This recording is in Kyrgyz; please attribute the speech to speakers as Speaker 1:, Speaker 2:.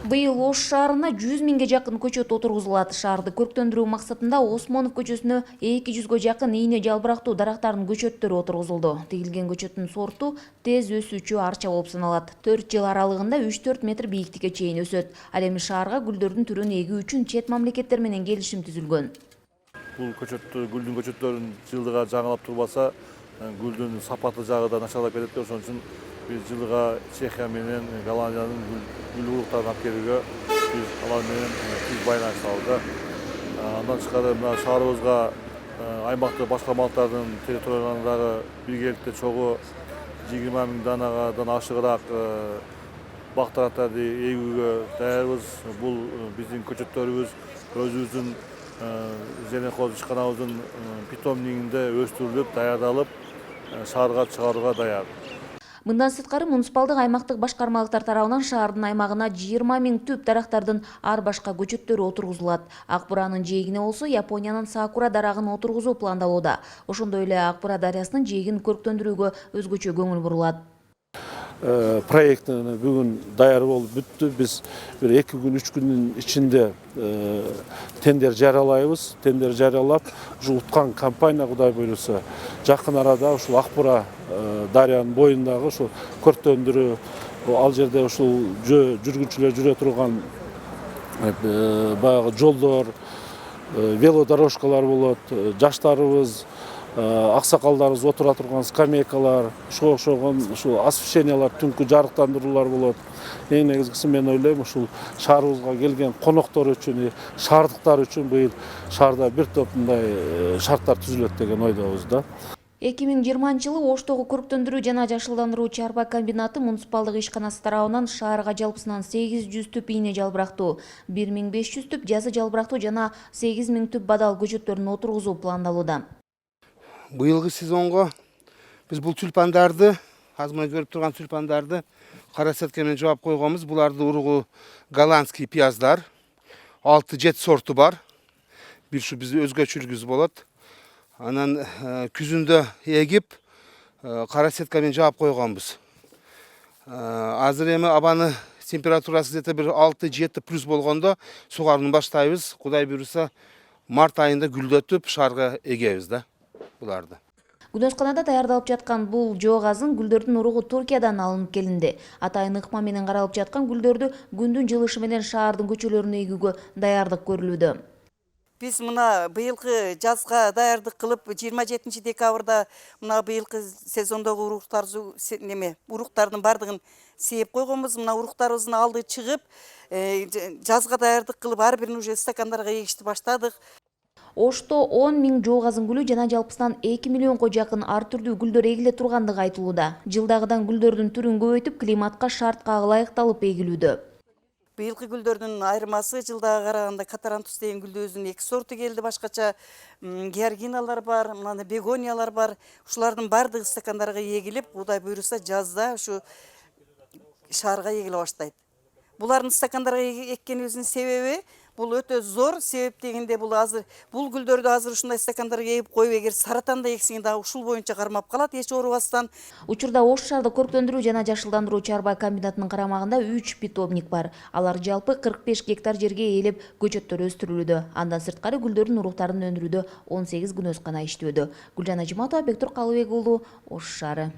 Speaker 1: Быйыл Ош шаарына 100 миңге жакын көчөт отургузулат. Шаарды көрктөндүрүү максатында Осмонов көчөсүнө 200 жакын ийне жалбырактуу дарактардын көчөттөрү отургузулду. Тигилген көчөттүн сорту тез өсүүчү арча болуп саналат. 4 жыл аралыгында 3-4 метр бийиктикке чейин өсөт. Ал эми шаарга гүлдөрдүн түрүн эгүү үчүн чет мамлекеттер менен келишим түзүлгөн.
Speaker 2: Бул гүлдүн көчөттөрүн жылдыга жаңылап турбаса, гүлдүн сапаты жагы да начарлап кетет. Ошон үчүн биз жылдыга Чехия менен Голландиянын гүл уруктарын алып келүүгө биз алар менен тез байланыш салдык. Андан тышкары мына шаарыбызга аймактык башкармалыктардын территорияларындагы биргеликте чогуу 20 миң данадан ашыгыраак бак дарактарды эгүүгө даярбыз. Бул биздин көчөттөрүбүз өзүбүздүн зеленхоз ишканабыздын питомнигинде өстүрүлүп, даярдалып, шаарга чыгарууга даяр.
Speaker 1: Мындан сырткары муниципалдык аймактык башкармалыктар тарабынан шаардын аймагына 20 миң түп дарактардын ар башка көчөттөрү отургузулат. Ак Буранын жээгине болсо Япониянын сакура дарагын отургузуу пландалууда. Ошондой эле Ак Бура дарыясынын жээгин көрктөндүрүүгө өзгөчө көңүл бурулат.
Speaker 3: Проектini бүгін даяр болып бүтті. Біз бір 2 күн, 3 күннің ішінде тендер жариялайбыз. Тендер жариялап, ұшыл ұтқан компания құдай бұйырса, жақын арада ұшыл Ақбура дарияның бойындағы ұшыл көрттөндірі, ал жерде ұшыл жүргіншілер жүре тұрған баяғы жолдар, велодорожкалар болады, жаштарыбыз, аксакалдарыбыз отура турган скамейкалар, ошогон ушул освещениялар, түнкү жарыктандыруулар болот. Эң негизгиси мен ойлойм, ушул шаарыбызга келген коноктор үчүн, шаардыктар үчүн быйыл шаарда бир топ мындай шарттар түзүлөт деген ойдобуз да.
Speaker 1: 2020-жылы Оштогу көрктөндүрүү жана жашылдандыруу чарба комбинаты муниципалдык ишканасы тарабынан шаарга жалпысынан 800 түп ийне жалбырактуу, 1500 түп жазы жалбырактуу жана 8000 түп бадал көчөттөрүн отургузуу пландалууда.
Speaker 4: Быйылгы сезонго биз бул тюльпандарды, азыр мына көрүп турган тюльпандарды кара сетке менен жаап койгонбуз. Буларды уругу голландский пияздар, 6-7 сорту бар. Бир ушу биз өзгөчөлүгүбүз болот. Анан күзүндө эгип кара сетке менен жаап койгонбуз. Азыр эми абаны температурасы где-то бир 6-7 плюс болгондо сугарууну баштайбыз. Кудай буйруса март айында гүлдөтүп шаарга эгебиз да.
Speaker 1: Күнөсканада даярдалып жаткан бул жоо газын гүлдөрдүн уругу Туркиядан алынып келинди. Атайын ыкма менен каралып жаткан гүлдөрдү күндүн жылышы менен шаардын көчөлөрүнө эгүүгө даярдык көрүлүүдө.
Speaker 5: Биз мына быйылкы жазга даярдык кылып 27 декабрда мына быйылкы сезондогу уруктардын бардыгын сээп койгонбуз. Мына уруктарыбыздын алды чыгып, жазга даярдык кылып ар бирин уже стакандарга эгишти баштадык.
Speaker 1: Ошто 10 миң жоо газын гүлү жана жалпысынан 2 миллионго жакын ар түрдүү гүлдөр эгиле тургандыгы айтылууда. Жылдагыдан гүлдөрдүн түрүн көбөйтүп, климатка, шартка ылайыкталып эгилүүдө.
Speaker 5: Быйылкы гүлдөрдүн айырмасы жылдага караганда катарантус деген гүлдөбүздүн 2 сорту келди, башкача георгиналар бар, мына бегониялар бар. Ушулардын бардыгы стакандарга эгилип, Кудай буйруса жазда ушу шаарга эгиле баштайт. Булардын стакандарга эккенибиздин себеби бул өтө зор. Себеп дегенде бул гүлдөрдү азыр ушундай стакандарга эгип коюп, эгер саратанда эксең дагы ушул боюнча кармап калат, эч оорубастан.
Speaker 1: Учурда Ош шаарды көрктөндүрүү жана жашылдандыруу чарба комбинатынын карамагында 3 питомник бар. Алар жалпы 45 гектар жерге ээлеп көчөттөр өстүрүлүүдө. Андан сырткары гүлдөрдүн уруктарын өндүрүүдө 18 күнөскана иштөөдө. Гүлжан Ажиматова, Бектур Калыбек уулу, Ош шаары.